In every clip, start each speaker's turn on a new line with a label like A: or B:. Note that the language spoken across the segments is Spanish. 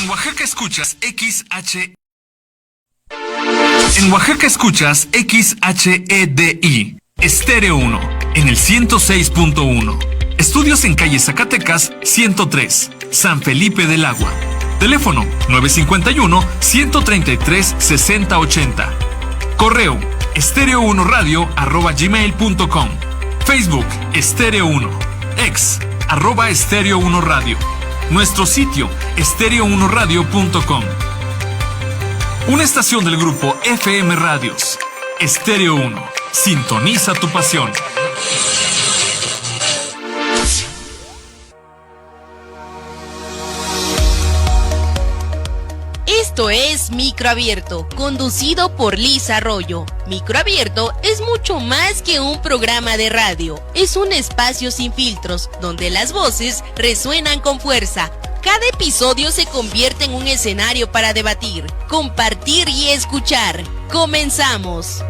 A: En Oaxaca escuchas XH. En Oaxaca escuchas XHEDI, Estéreo 1, en el 106.1. Estudios en calle Zacatecas, 103, San Felipe del Agua. Teléfono 951-133-6080. Correo estereo1radio@gmail.com. Facebook Estéreo 1. Ex @Estéreo 1 Radio. Nuestro sitio estereo1radio.com. Una estación del grupo FM Radios. Estéreo 1. Sintoniza tu pasión.
B: Esto es Microabierto, conducido por Liz Arroyo. Microabierto es mucho más que un programa de radio. Es un espacio sin filtros, donde las voces resuenan con fuerza. Cada episodio se convierte en un escenario para debatir, compartir y escuchar. ¡Comenzamos!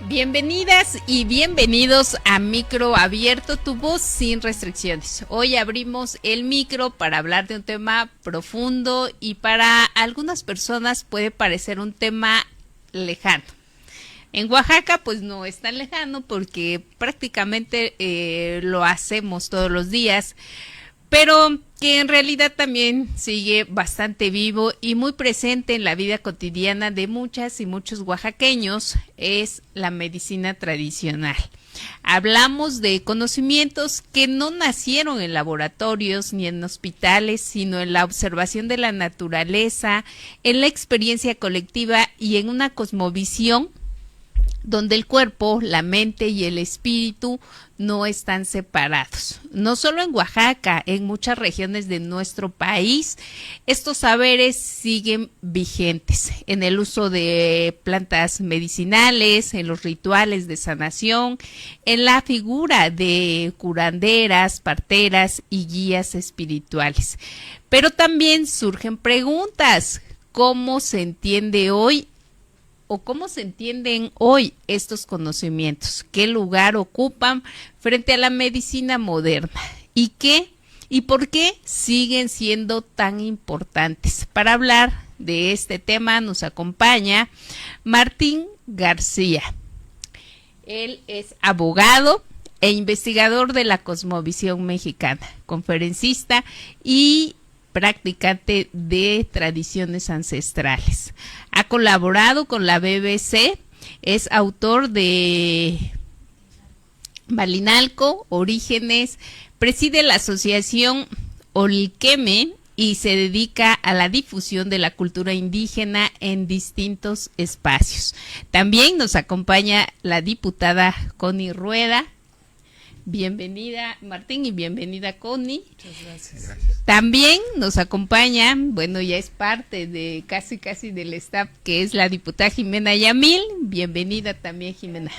B: Bienvenidas y bienvenidos a Micro Abierto, tu voz sin restricciones. Hoy abrimos el micro para hablar de un tema profundo y para algunas personas puede parecer un tema lejano. En Oaxaca pues no es tan lejano porque prácticamente lo hacemos todos los días, pero que en realidad también sigue bastante vivo y muy presente en la vida cotidiana de muchas y muchos oaxaqueños, es la medicina tradicional. Hablamos de conocimientos que no nacieron en laboratorios ni en hospitales, sino en la observación de la naturaleza, en la experiencia colectiva y en una cosmovisión donde el cuerpo, la mente y el espíritu no están separados. No solo en Oaxaca, en muchas regiones de nuestro país, estos saberes siguen vigentes en el uso de plantas medicinales, en los rituales de sanación, en la figura de curanderas, parteras y guías espirituales. Pero también surgen preguntas, ¿cómo se entiende hoy? ¿O cómo se entienden hoy estos conocimientos? ¿Qué lugar ocupan frente a la medicina moderna? ¿Y qué y por qué siguen siendo tan importantes? Para hablar de este tema nos acompaña Martín García. Él es abogado e investigador de la cosmovisión mexicana, conferencista y practicante de tradiciones ancestrales. Ha colaborado con la BBC, es autor de Balinalco, Orígenes, preside la asociación Olqueme y se dedica a la difusión de la cultura indígena en distintos espacios. También nos acompaña la diputada Connie Rueda, Bienvenida Martín y bienvenida Connie.
C: Muchas gracias.
B: También nos acompaña, bueno, ya es parte de casi del staff, que es la diputada Jimena Yamil. Bienvenida también, Jimena.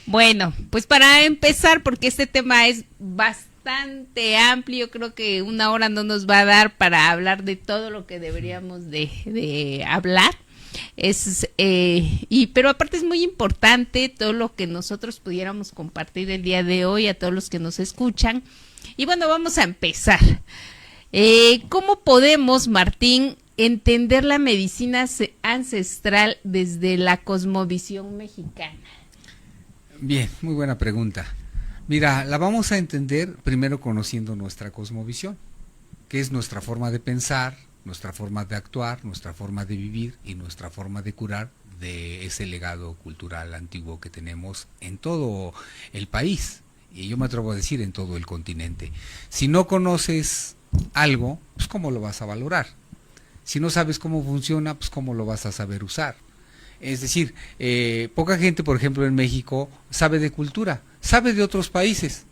B: Bueno, pues para empezar, porque este tema es bastante amplio, creo que una hora no nos va a dar para hablar de todo lo que deberíamos de hablar. Pero aparte es muy importante todo lo que nosotros pudiéramos compartir el día de hoy a todos los que nos escuchan. Y bueno, vamos a empezar. ¿Cómo podemos, Martín, entender la medicina ancestral desde la cosmovisión mexicana?
C: Bien, muy buena pregunta. Mira, la vamos a entender primero conociendo nuestra cosmovisión, que es nuestra forma de pensar, nuestra forma de actuar, nuestra forma de vivir y nuestra forma de curar de ese legado cultural antiguo que tenemos en todo el país, y yo me atrevo a decir en todo el continente. Si no conoces algo, pues ¿cómo lo vas a valorar? Si no sabes cómo funciona, pues ¿cómo lo vas a saber usar? Es decir, poca gente, por ejemplo, en México sabe de cultura, sabe de otros países,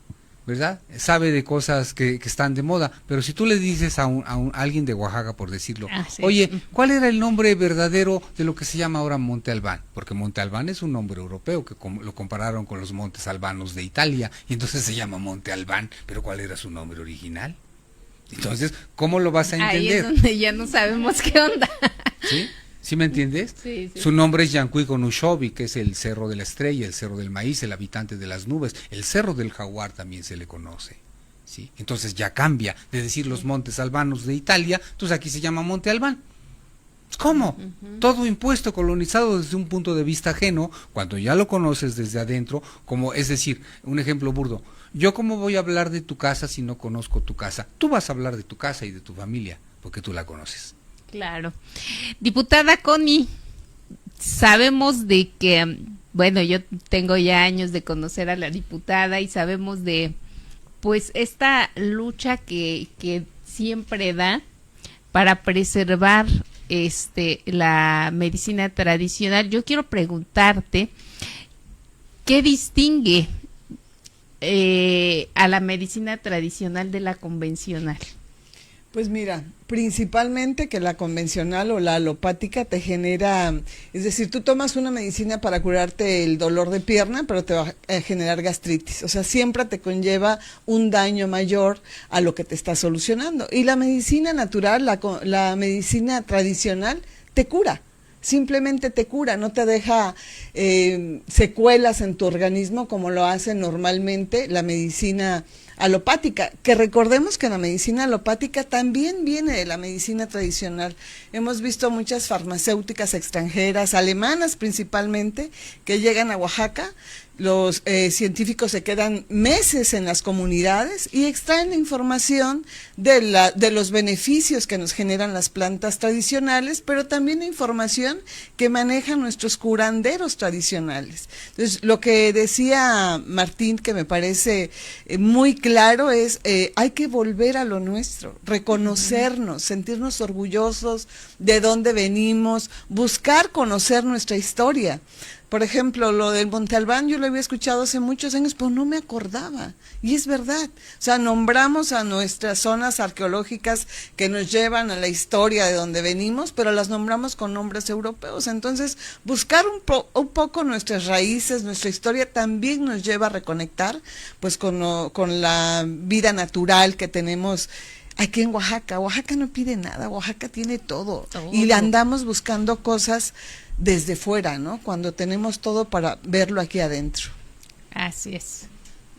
C: ¿verdad? Sabe de cosas que están de moda, pero si tú le dices a alguien de Oaxaca, por decirlo,
B: sí.
C: Oye, ¿cuál era el nombre verdadero de lo que se llama ahora Monte Albán? Porque Monte Albán es un nombre europeo, que lo compararon con los montes albanos de Italia, y entonces se llama Monte Albán, pero ¿cuál era su nombre original? Entonces, ¿cómo lo vas a entender?
B: Ahí es donde ya no sabemos qué onda.
C: ¿Sí? ¿Sí me entiendes?
B: Sí.
C: Su nombre es Yancuiconushobi, que es el cerro de la estrella, el cerro del maíz, el habitante de las nubes, el cerro del jaguar también se le conoce, ¿sí? Entonces ya cambia de decir los montes albanos de Italia, entonces aquí se llama Monte Albán. ¿Cómo? Todo impuesto, colonizado desde un punto de vista ajeno, cuando ya lo conoces desde adentro, como es decir, un ejemplo burdo, yo cómo voy a hablar de tu casa si no conozco tu casa. Tú vas a hablar de tu casa y de tu familia, porque tú la conoces.
B: Claro. Diputada Connie, sabemos de que, bueno, yo tengo ya años de conocer a la diputada y sabemos de, pues, esta lucha que siempre da para preservar la medicina tradicional. Yo quiero preguntarte, ¿qué distingue a la medicina tradicional de la convencional?
D: Pues mira, principalmente que la convencional o la alopática te genera, es decir, tú tomas una medicina para curarte el dolor de pierna, pero te va a generar gastritis. O sea, siempre te conlleva un daño mayor a lo que te está solucionando. Y la medicina natural, la medicina tradicional, te cura. Simplemente te cura, no te deja secuelas en tu organismo como lo hace normalmente la medicina alopática, que recordemos que la medicina alopática también viene de la medicina tradicional. Hemos visto muchas farmacéuticas extranjeras, alemanas principalmente, que llegan a Oaxaca. Los científicos se quedan meses en las comunidades y extraen la información de los beneficios que nos generan las plantas tradicionales, pero también la información que manejan nuestros curanderos tradicionales. Entonces, lo que decía Martín, que me parece muy claro, es hay que volver a lo nuestro, reconocernos, sentirnos orgullosos de dónde venimos, buscar conocer nuestra historia. Por ejemplo, lo del Monte Albán yo lo había escuchado hace muchos años, pero no me acordaba. Y es verdad. O sea, nombramos a nuestras zonas arqueológicas que nos llevan a la historia de donde venimos, pero las nombramos con nombres europeos. Entonces, buscar un poco nuestras raíces, nuestra historia, también nos lleva a reconectar pues con la vida natural que tenemos aquí en Oaxaca. Oaxaca no pide nada, Oaxaca tiene todo. Y andamos buscando cosas desde fuera, ¿no? Cuando tenemos todo para verlo aquí adentro.
B: Así es.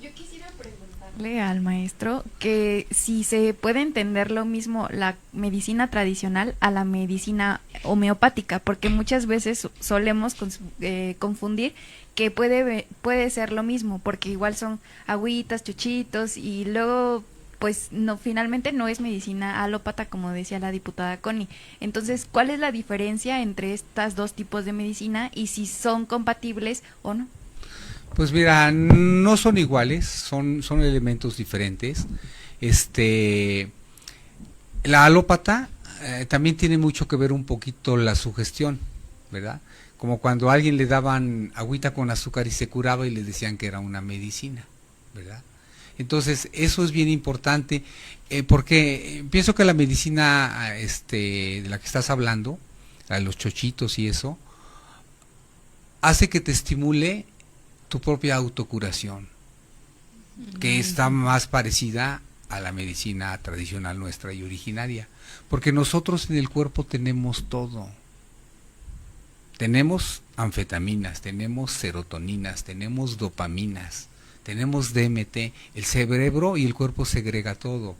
E: Yo quisiera preguntarle al maestro que si se puede entender lo mismo la medicina tradicional a la medicina homeopática, porque muchas veces solemos confundir que puede ser lo mismo, porque igual son agüitas, chuchitos y luego pues no, finalmente no es medicina alópata, como decía la diputada Connie. Entonces, ¿cuál es la diferencia entre estos dos tipos de medicina y si son compatibles o no?
C: Pues mira, no son iguales, son elementos diferentes. La alópata también tiene mucho que ver un poquito la sugestión, ¿verdad? Como cuando a alguien le daban agüita con azúcar y se curaba y le decían que era una medicina, ¿verdad? Entonces, eso es bien importante, porque pienso que la medicina de la que estás hablando, la de los chochitos y eso, hace que te estimule tu propia autocuración, que está más parecida a la medicina tradicional nuestra y originaria, porque nosotros en el cuerpo tenemos todo. Tenemos anfetaminas, tenemos serotoninas, tenemos dopaminas, tenemos DMT, el cerebro y el cuerpo segrega todo,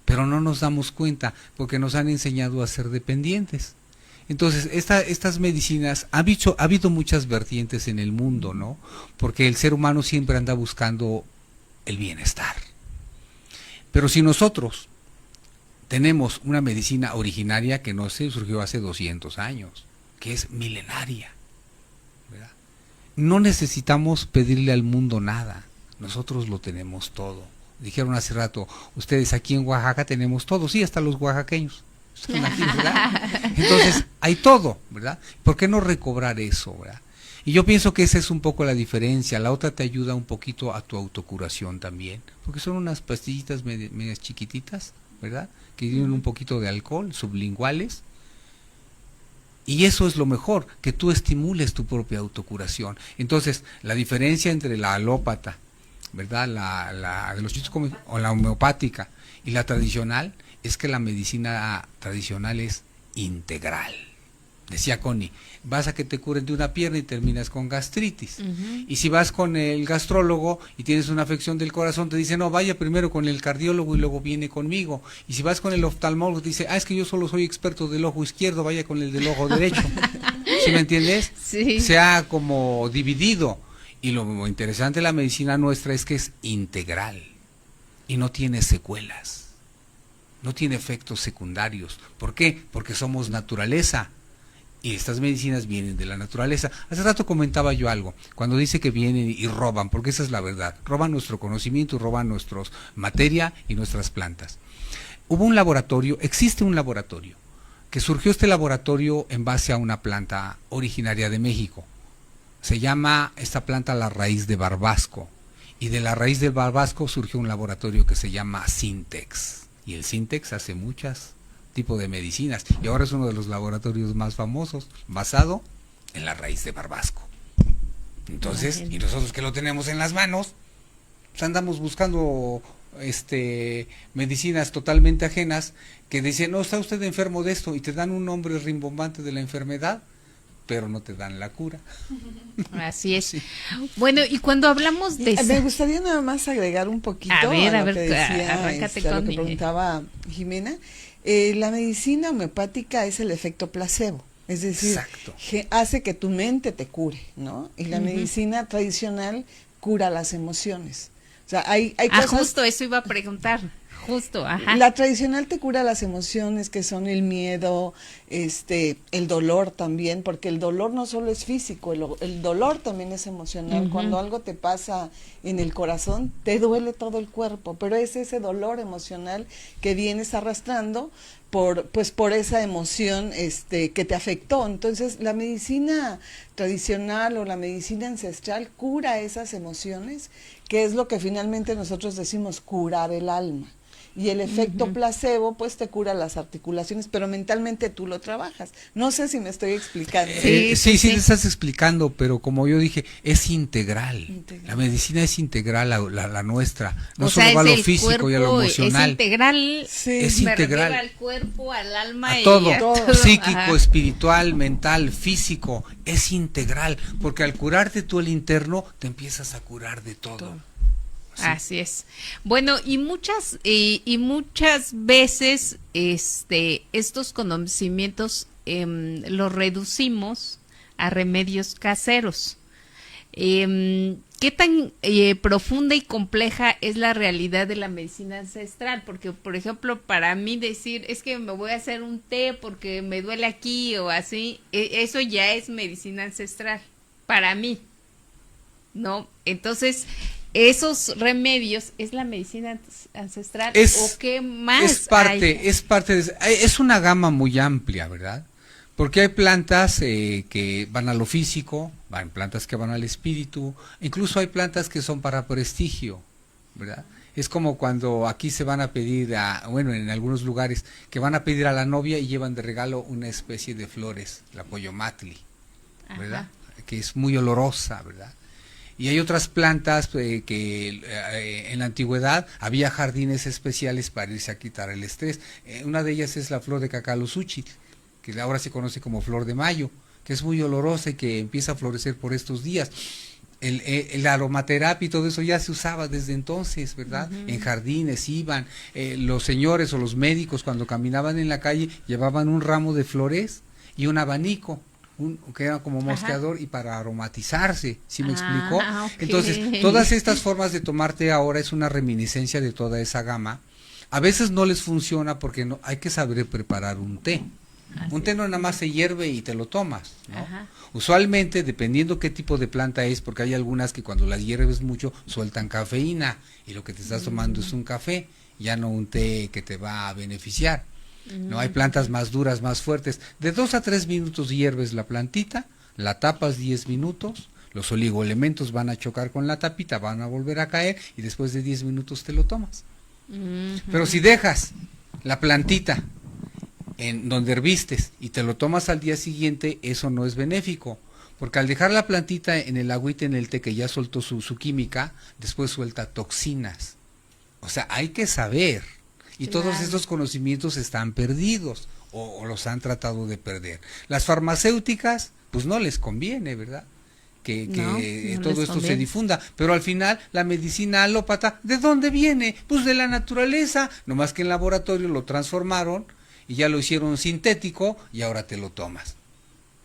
C: pero no nos damos cuenta porque nos han enseñado a ser dependientes. Entonces, estas medicinas, ha habido muchas vertientes en el mundo, ¿no? Porque el ser humano siempre anda buscando el bienestar. Pero si nosotros tenemos una medicina originaria que no sé, surgió hace 200 años, que es milenaria, ¿verdad? No necesitamos pedirle al mundo nada, nosotros lo tenemos todo. Dijeron hace rato, ustedes aquí en Oaxaca tenemos todo, sí, hasta los oaxaqueños están aquí, ¿verdad? Entonces, hay todo, ¿verdad? ¿Por qué no recobrar eso, verdad? Y yo pienso que esa es un poco la diferencia. La otra te ayuda un poquito a tu autocuración también, porque son unas pastillitas medias chiquititas, ¿verdad? Que tienen un poquito de alcohol, sublinguales. Y eso es lo mejor, que tú estimules tu propia autocuración. Entonces, la diferencia entre la alópata, ¿verdad? La de los chichos o la homeopática y la tradicional es que la medicina tradicional es integral. Decía Connie, vas a que te curen de una pierna y terminas con gastritis. Y si vas con el gastrólogo y tienes una afección del corazón, te dice, no, vaya primero con el cardiólogo y luego viene conmigo. Y si vas con el oftalmólogo, te dice, es que yo solo soy experto del ojo izquierdo, vaya con el del ojo derecho. ¿Sí me entiendes?
B: Sí.
C: Se ha como dividido. Y lo interesante de la medicina nuestra es que es integral y no tiene secuelas. No tiene efectos secundarios. ¿Por qué? Porque somos naturaleza. Y estas medicinas vienen de la naturaleza. Hace rato comentaba yo algo, cuando dice que vienen y roban, porque esa es la verdad, roban nuestro conocimiento, roban nuestra materia y nuestras plantas. Existe un laboratorio, que surgió este laboratorio en base a una planta originaria de México. Se llama esta planta la raíz de barbasco, y de la raíz del barbasco surgió un laboratorio que se llama Sintex, y el Sintex hace muchas tipo de medicinas, y ahora es uno de los laboratorios más famosos, basado en la raíz de barbasco. Entonces, y nosotros que lo tenemos en las manos, pues andamos buscando medicinas totalmente ajenas que dicen, no, está usted enfermo de esto, y te dan un nombre rimbombante de la enfermedad, pero no te dan la cura.
B: Así es.
C: Sí.
B: Bueno, y cuando hablamos de...
D: Me gustaría nada más agregar un poquito
B: a
D: lo
B: ver,
D: que decía,
B: arráncate
D: a lo
B: con
D: que preguntaba Jimena. La medicina homeopática es el efecto placebo, es decir,
C: Exacto.
D: Hace que tu mente te cure, ¿no? Y la medicina tradicional cura las emociones. O sea, hay cosas...
B: justo eso iba a preguntar, justo, ajá.
D: La tradicional te cura las emociones que son el miedo, el dolor también, porque el dolor no solo es físico, el dolor también es emocional. Cuando algo te pasa en el corazón, te duele todo el cuerpo, pero es ese dolor emocional que vienes arrastrando por esa emoción que te afectó. Entonces, la medicina tradicional o la medicina ancestral cura esas emociones, que es lo que finalmente nosotros decimos curar el alma. Y el efecto placebo, pues te cura las articulaciones, pero mentalmente tú lo trabajas. No sé si me estoy explicando.
C: Sí, te estás explicando, pero como yo dije, es integral. La medicina es integral, la nuestra. No solo va a lo físico y a lo emocional.
B: Es integral.
D: Sí.
C: Es integral.
B: Al cuerpo, al alma.
C: A todo.
D: todo.
C: Psíquico,
B: Ajá.
C: espiritual, mental, físico. Es integral. Porque al curarte tú el interno, te empiezas a curar de todo. Sí.
B: Así es. Bueno, y muchas veces estos conocimientos los reducimos a remedios caseros. ¿Qué tan profunda y compleja es la realidad de la medicina ancestral? Porque, por ejemplo, para mí decir, es que me voy a hacer un té porque me duele aquí o así, eso ya es medicina ancestral, para mí, ¿no? Entonces, esos remedios, ¿es la medicina ancestral o qué más
C: es una gama muy amplia, ¿verdad? Porque hay plantas que van a lo físico, hay plantas que van al espíritu, incluso hay plantas que son para prestigio, ¿verdad? Es como cuando aquí se van a pedir, bueno, en algunos lugares, que van a pedir a la novia y llevan de regalo una especie de flores, la poyomatli, ¿verdad? Ajá. Que es muy olorosa, ¿verdad? Y hay otras plantas en la antigüedad había jardines especiales para irse a quitar el estrés. Una de ellas es la flor de cacalozúchitl, que ahora se conoce como flor de mayo, que es muy olorosa y que empieza a florecer por estos días. El aromaterapia y todo eso ya se usaba desde entonces, ¿verdad? Uh-huh. En jardines iban, los señores o los médicos cuando caminaban en la calle llevaban un ramo de flores y un abanico, que era como mosqueador. Ajá. Y para aromatizarse, ¿sí me explicó?
B: Okay.
C: Entonces, todas estas formas de tomar té ahora es una reminiscencia de toda esa gama. A veces no les funciona porque no hay que saber preparar un té. Un té no nada más se hierve y te lo tomas, ¿no? Ajá. Usualmente, dependiendo qué tipo de planta es, porque hay algunas que cuando las hierves mucho sueltan cafeína y lo que te estás tomando es un café, ya no un té que te va a beneficiar. No, hay plantas más duras, más fuertes. De 2 a 3 minutos hierves la plantita, la tapas 10 minutos, los oligoelementos van a chocar con la tapita, van a volver a caer y después de 10 minutos te lo tomas. Pero si dejas la plantita en donde hervistes y te lo tomas al día siguiente, eso no es benéfico, porque al dejar la plantita en el agüita, en el té que ya soltó su química, después suelta toxinas. O sea, hay que saber, y claro, todos estos conocimientos están perdidos o los han tratado de perder. Las farmacéuticas, pues no les conviene, ¿verdad? Que no todo esto se difunda, pero al final la medicina alópata, ¿de dónde viene? Pues de la naturaleza, nomás que en laboratorio lo transformaron y ya lo hicieron sintético y ahora te lo tomas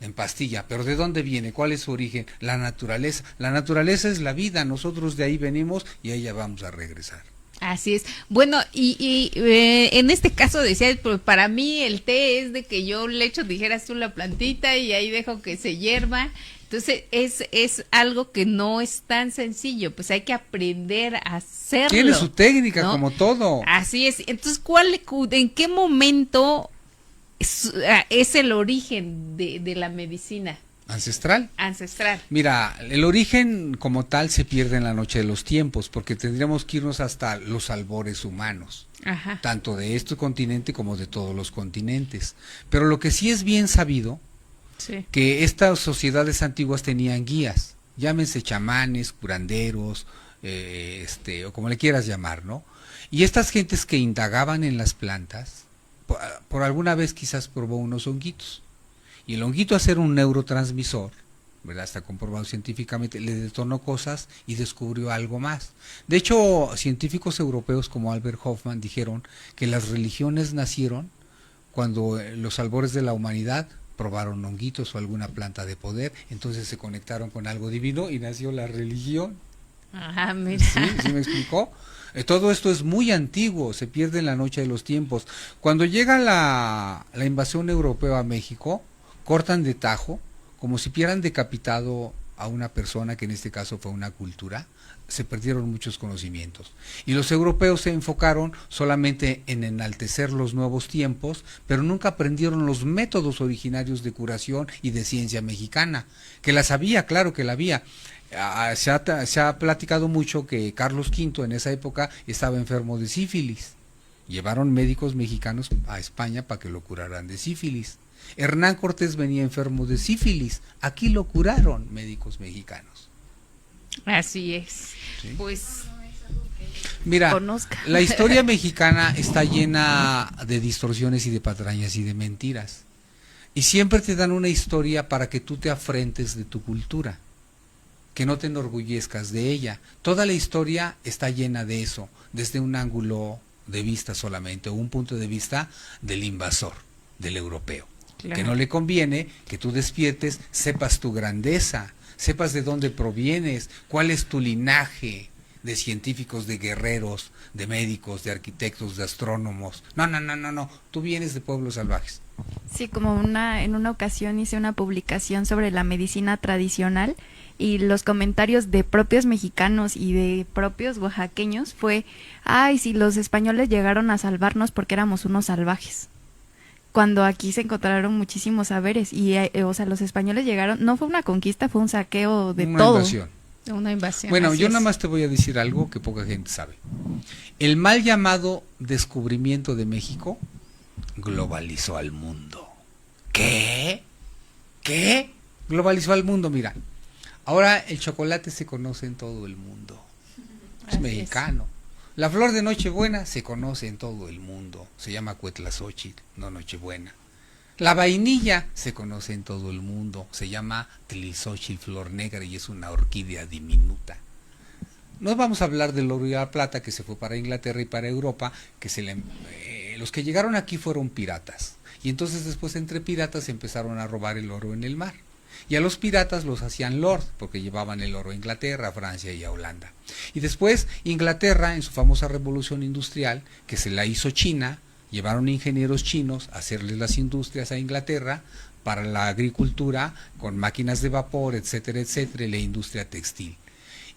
C: en pastilla. Pero ¿de dónde viene? ¿Cuál es su origen? La naturaleza. La naturaleza es la vida, nosotros de ahí venimos y a ella vamos a regresar.
B: Así es. Bueno, y en este caso decía, pues para mí el té es de que yo le echo, dijeras tú, la plantita y ahí dejo que se hierva. Entonces es algo que no es tan sencillo, pues hay que aprender a hacerlo.
C: Tiene su técnica, ¿no? Como todo.
B: Así es. Entonces, ¿en qué momento es el origen de la medicina?
C: ¿Ancestral?
B: Ancestral.
C: Mira, el origen como tal se pierde en la noche de los tiempos, porque tendríamos que irnos hasta los albores humanos. Ajá. Tanto de este continente como de todos los continentes. Pero lo que sí es bien sabido, sí, que estas sociedades antiguas tenían guías, llámense chamanes, curanderos, o como le quieras llamar, ¿no? Y estas gentes que indagaban en las plantas, por alguna vez quizás probó unos honguitos, y el honguito, a ser un neurotransmisor, ¿verdad? Está comprobado científicamente, le detonó cosas y descubrió algo más. De hecho, científicos europeos como Albert Hofmann dijeron que las religiones nacieron cuando los albores de la humanidad probaron honguitos o alguna planta de poder, entonces se conectaron con algo divino y nació la religión.
B: Ajá, mira.
C: ¿Sí me explicó? Todo esto es muy antiguo, se pierde en la noche de los tiempos. Cuando llega la invasión europea a México, cortan de tajo, como si hubieran decapitado a una persona, que en este caso fue una cultura, se perdieron muchos conocimientos. Y los europeos se enfocaron solamente en enaltecer los nuevos tiempos, pero nunca aprendieron los métodos originarios de curación y de ciencia mexicana, que las había, claro que la había. Se ha platicado mucho que Carlos V en esa época estaba enfermo de sífilis. Llevaron médicos mexicanos a España para que lo curaran de sífilis. Hernán Cortés venía enfermo de sífilis, aquí lo curaron médicos mexicanos.
B: Así es.
C: ¿Sí?
B: Pues
C: mira, la historia mexicana está llena de distorsiones y de patrañas y de mentiras. Y siempre te dan una historia para que tú te afrentes de tu cultura, que no te enorgullezcas de ella. Toda la historia está llena de eso, desde un ángulo de vista solamente, o un punto de vista del invasor, del europeo. Claro. Que no le conviene que tú despiertes, sepas tu grandeza, sepas de dónde provienes, cuál es tu linaje de científicos, de guerreros, de médicos, de arquitectos, de astrónomos. No, tú vienes de pueblos salvajes.
E: Sí, como en una ocasión hice una publicación sobre la medicina tradicional y los comentarios de propios mexicanos y de propios oaxaqueños fue, ay, si los españoles llegaron a salvarnos porque éramos unos salvajes. Cuando aquí se encontraron muchísimos saberes y, o sea, los españoles llegaron, no fue una conquista, fue un saqueo de todo.
C: Invasión.
B: Una invasión.
C: Bueno,
B: así
C: yo
B: es.
C: nada más te voy a decir algo que poca gente sabe. El mal llamado descubrimiento de México globalizó al mundo. ¿Qué? ¿Qué? Globalizó al mundo, mira. Ahora el chocolate se conoce en todo el mundo. Es
B: Así
C: mexicano. La flor de Nochebuena se conoce en todo el mundo. Se llama Cuetlazóchitl, no Nochebuena. La vainilla se conoce en todo el mundo. Se llama Tlilxóchitl, flor negra, y es una orquídea diminuta. No vamos a hablar del oro y la plata que se fue para Inglaterra y para Europa, que los que llegaron aquí fueron piratas. Y entonces después entre piratas empezaron a robar el oro en el mar. Y a los piratas los hacían lord, porque llevaban el oro a Inglaterra, a Francia y a Holanda. Y después Inglaterra, en su famosa revolución industrial, que se la hizo China, llevaron ingenieros chinos a hacerles las industrias a Inglaterra para la agricultura, con máquinas de vapor, etcétera, etcétera, y la industria textil.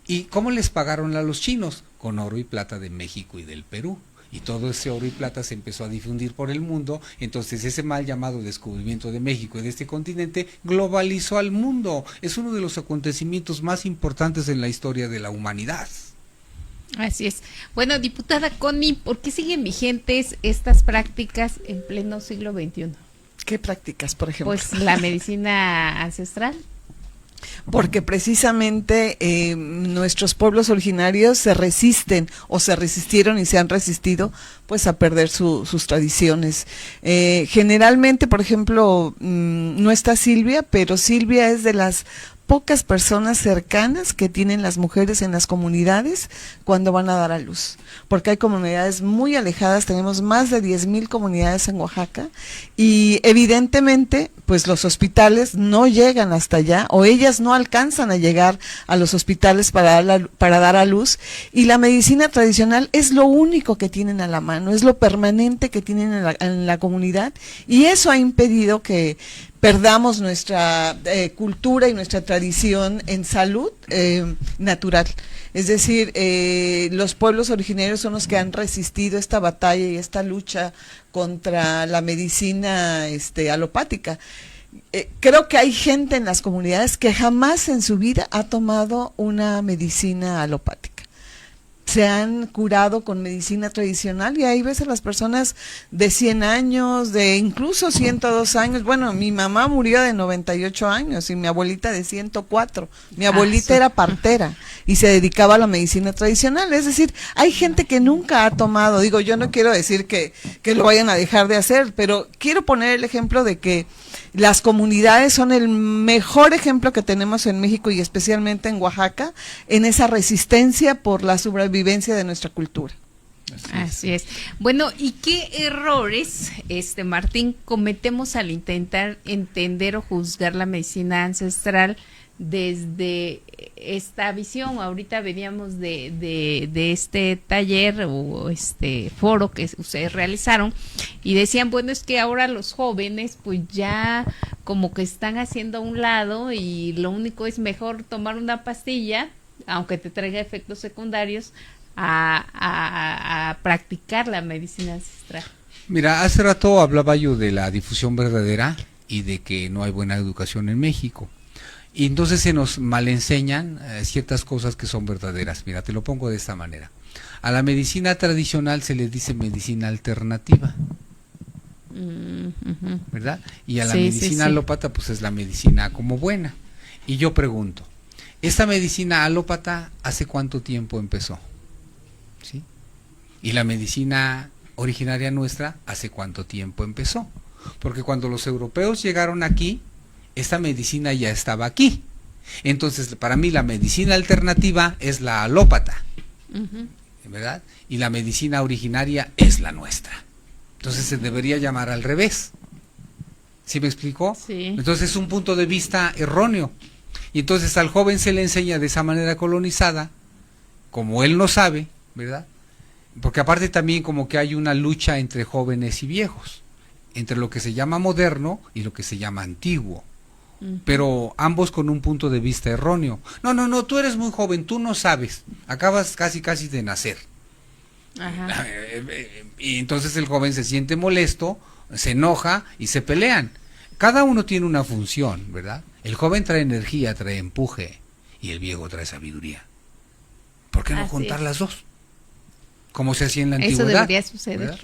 C: ¿Y cómo les pagaron a los chinos? Con oro y plata de México y del Perú. Y todo ese oro y plata se empezó a difundir por el mundo. Entonces ese mal llamado descubrimiento de México y de este continente globalizó al mundo. Es uno de los acontecimientos más importantes en la historia de la humanidad.
B: Así es. Bueno, diputada Connie, ¿por qué siguen vigentes estas prácticas en pleno siglo XXI?
D: ¿Qué prácticas, por ejemplo?
B: Pues la medicina ancestral.
D: Porque precisamente nuestros pueblos originarios se resisten o se resistieron y se han resistido pues a perder sus tradiciones. Generalmente, por ejemplo, no está Silvia, pero Silvia es de las pocas personas cercanas que tienen las mujeres en las comunidades cuando van a dar a luz, porque hay comunidades muy alejadas, tenemos más de 10,000 comunidades en Oaxaca y evidentemente pues los hospitales no llegan hasta allá o ellas no alcanzan a llegar a los hospitales para dar a luz, y la medicina tradicional es lo único que tienen a la mano, es lo permanente que tienen en la comunidad, y eso ha impedido que perdamos nuestra cultura y nuestra tradición en salud natural. Es decir, los pueblos originarios son los que han resistido esta batalla y esta lucha contra la medicina alopática. Creo que hay gente en las comunidades que jamás en su vida ha tomado una medicina alopática. Se han curado con medicina tradicional y ahí ves a las personas de 100 años, de incluso 102 años. Bueno, mi mamá murió de 98 años y mi abuelita de 104. Mi abuelita
B: sí.
D: era partera y se dedicaba a la medicina tradicional. Es decir, hay gente que nunca ha tomado, digo, yo no quiero decir que lo vayan a dejar de hacer, pero quiero poner el ejemplo de que las comunidades son el mejor ejemplo que tenemos en México y especialmente en Oaxaca en esa resistencia por la sobrevivencia de nuestra cultura.
B: Así es. Bueno, ¿y qué errores, Martín, cometemos al intentar entender o juzgar la medicina ancestral desde esta visión? Ahorita veníamos de este taller o foro que ustedes realizaron y decían, bueno, es que ahora los jóvenes pues ya como que están haciendo a un lado y lo único es mejor tomar una pastilla, aunque te traiga efectos secundarios, a practicar la medicina ancestral.
C: Mira, hace rato hablaba yo de la difusión verdadera y de que no hay buena educación en México. Y entonces se nos malenseñan ciertas cosas que son verdaderas. Mira, te lo pongo de esta manera. A la medicina tradicional se le dice medicina alternativa, ¿verdad? Y a la medicina alópata pues es la medicina como buena. Y yo pregunto, ¿esta medicina alópata hace cuánto tiempo empezó? ¿Sí? Y la medicina originaria nuestra, ¿hace cuánto tiempo empezó? Porque cuando los europeos llegaron aquí, esta medicina ya estaba aquí. Entonces, para mí la medicina alternativa es la alópata, ¿verdad? Y la medicina originaria es la nuestra. Entonces se debería llamar al revés. ¿Sí me explicó?
B: Sí.
C: Entonces es un punto de vista erróneo. Y entonces al joven se le enseña de esa manera colonizada, como él no sabe, ¿verdad? Porque aparte también como que hay una lucha entre jóvenes y viejos, entre lo que se llama moderno y lo que se llama antiguo. Pero ambos con un punto de vista erróneo. No, tú eres muy joven, tú no sabes, acabas casi de nacer.
B: Ajá.
C: Y entonces el joven se siente molesto, se enoja y se pelean. Cada uno tiene una función, ¿verdad? El joven trae energía, trae empuje, y el viejo trae sabiduría. ¿Por qué no
B: Así
C: juntar
B: es.
C: las dos? Como se hacía en la
B: Eso
C: antigüedad.
B: debería suceder.
C: ¿verdad?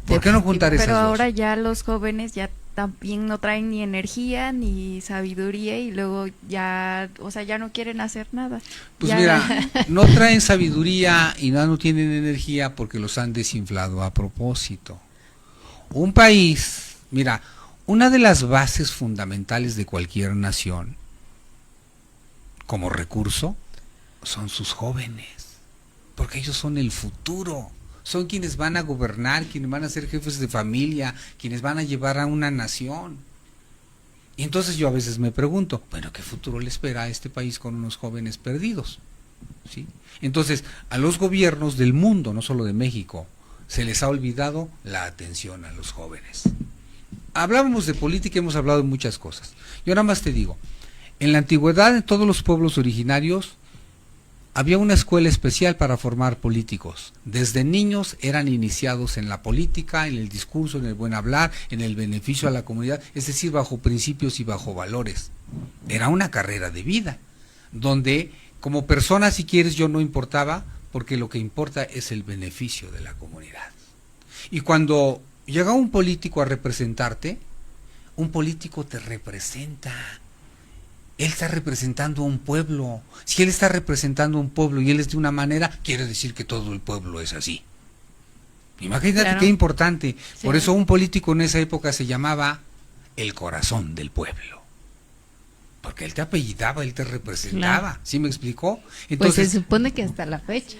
C: ¿Por qué no juntar esas
E: Pero
C: dos?
E: ahora ya los jóvenes ya también no traen ni energía ni sabiduría y luego ya, o sea, ya no quieren hacer nada.
C: Pues
E: Ya-
C: mira, no traen sabiduría y no tienen energía porque los han desinflado a propósito. Un país, mira, una de las bases fundamentales de cualquier nación, como recurso, son sus jóvenes, porque ellos son el futuro, son quienes van a gobernar, quienes van a ser jefes de familia, quienes van a llevar a una nación. Y entonces yo a veces me pregunto, bueno, ¿qué futuro le espera a este país con unos jóvenes perdidos? ¿Sí? Entonces, a los gobiernos del mundo, no solo de México, se les ha olvidado la atención a los jóvenes. Hablábamos de política, hemos hablado de muchas cosas. Yo nada más te digo, en la antigüedad, en todos los pueblos originarios, había una escuela especial para formar políticos. Desde niños eran iniciados en la política, en el discurso, en el buen hablar, en el beneficio a la comunidad, es decir, bajo principios y bajo valores. Era una carrera de vida, donde como persona, si quieres, yo no importaba, porque lo que importa es el beneficio de la comunidad. Y cuando llega un político a representarte, un político te representa. Él está representando a un pueblo. Si él está representando a un pueblo y él es de una manera, quiere decir que todo el pueblo es así. Imagínate
B: Claro.
C: qué importante.
B: Sí.
C: Por eso un político en esa época se llamaba el corazón del pueblo. Porque él te apellidaba, él te representaba.
B: Claro.
C: ¿Sí me explicó?
B: Pues
C: Entonces,
B: se supone que hasta la fecha.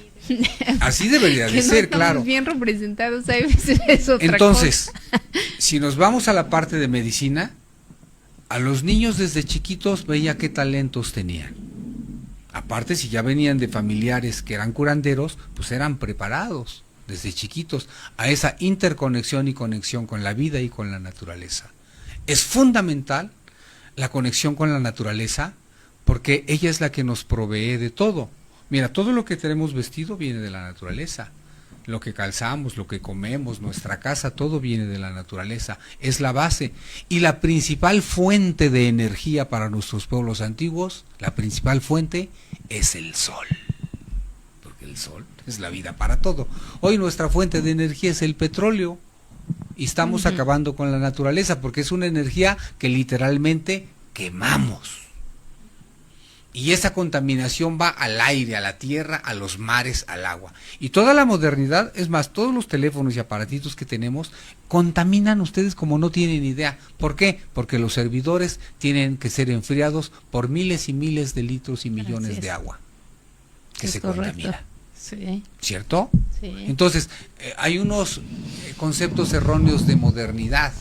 C: así debería
B: Que
C: de
B: no
C: ser,
B: estamos
C: claro.
B: bien representados, a veces es otra
C: Entonces,
B: cosa.
C: si nos vamos a la parte de medicina, a los niños desde chiquitos veía qué talentos tenían. Aparte, si ya venían de familiares que eran curanderos, pues eran preparados desde chiquitos a esa interconexión y conexión con la vida y con la naturaleza. Es fundamental la conexión con la naturaleza porque ella es la que nos provee de todo. Mira, todo lo que tenemos vestido viene de la naturaleza. Lo que calzamos, lo que comemos, nuestra casa, todo viene de la naturaleza, es la base. Y la principal fuente de energía para nuestros pueblos antiguos, la principal fuente es el sol. Porque el sol es la vida para todo. Hoy nuestra fuente de energía es el petróleo y estamos acabando con la naturaleza porque es una energía que literalmente quemamos. Y esa contaminación va al aire, a la tierra, a los mares, al agua. Y toda la modernidad, es más, todos los teléfonos y aparatitos que tenemos, contaminan ustedes como no tienen idea. ¿Por qué? Porque los servidores tienen que ser enfriados por miles y miles de litros y millones
B: Así es.
C: de agua que
B: Es
C: se
B: correcto.
C: contamina.
B: Sí,
C: ¿Cierto?
B: sí.
C: Entonces, hay unos conceptos erróneos de modernidad.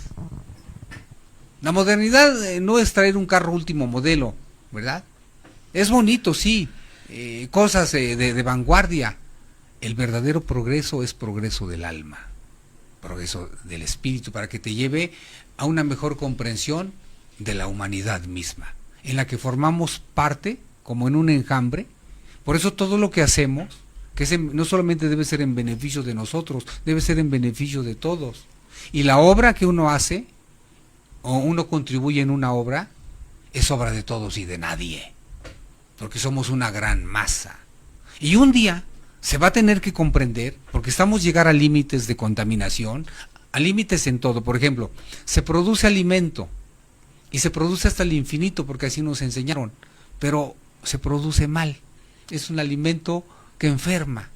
C: La modernidad no es traer un carro último modelo, ¿verdad? Es bonito, sí, cosas de vanguardia. El verdadero progreso es progreso del alma, progreso del espíritu, para que te lleve a una mejor comprensión de la humanidad misma, en la que formamos parte, como en un enjambre. Por eso todo lo que hacemos, no solamente debe ser en beneficio de nosotros, debe ser en beneficio de todos. Y la obra que uno hace, o uno contribuye en una obra, es obra de todos y de nadie. Porque somos una gran masa. Y un día se va a tener que comprender, porque estamos llegar a límites de contaminación, a límites en todo. Por ejemplo, se produce alimento, y se produce hasta el infinito, porque así nos enseñaron, pero se produce mal. Es un alimento que enferma,